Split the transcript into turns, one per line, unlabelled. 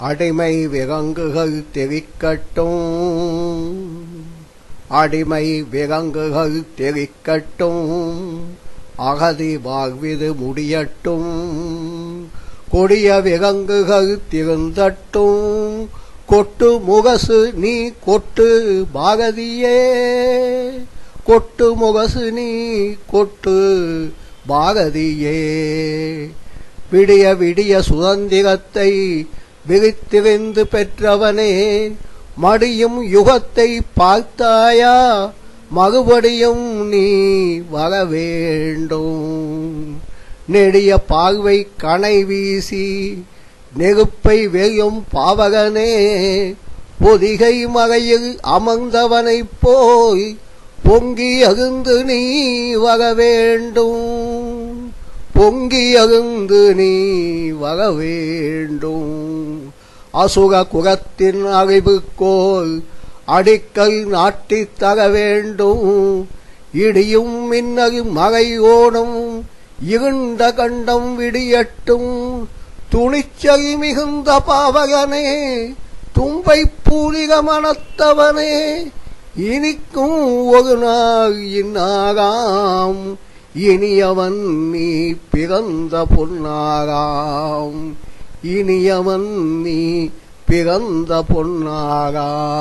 அடிமை விலங்குகள் தெரிக்கட்டும், அடிமை விலங்குகள் தெரிக்கட்டும், அகதி வாழ்விது முடியட்டும், கொடிய விலங்குகள் திருந்தட்டும், கொட்டு முகசு நீ கொட்டு பாரதியே, கொட்டு முகசு நீ கொட்டு பாரதியே. விடிய விடிய சுதந்திரத்தை விரித்திருந்து பெற்றவனே, மடியும் யுகத்தை பார்த்தாயா, மறுபடியும் நீ வர வேண்டும். நெடிய பார்வை கணை வீசி நெருப்பை வெறியும் பாவகனே, பொதிகை மறையில் அமர்ந்தவனைப் போய் பொங்கி அருந்து நீ வர வேண்டும், பொங்கி அருந்து நீ வர வேண்டும். அசுர குலத்தின் அறிவுக்கோள் அடிக்கல் நாட்டித் தர வேண்டும், இடியும் மின்னரும் மறையோடும் இருண்ட கண்டம் விடியட்டும். துணிச்சல் மிகுந்த பாவகனே, தும்பை பூரிக மனத்தவனே, இனிக்கும் ஒரு நாள் இன்னாராம், இனியவன் நீ பிறந்த பொன்னாராம், இனியவன் நீ பிறந்த பொன்னாராம்.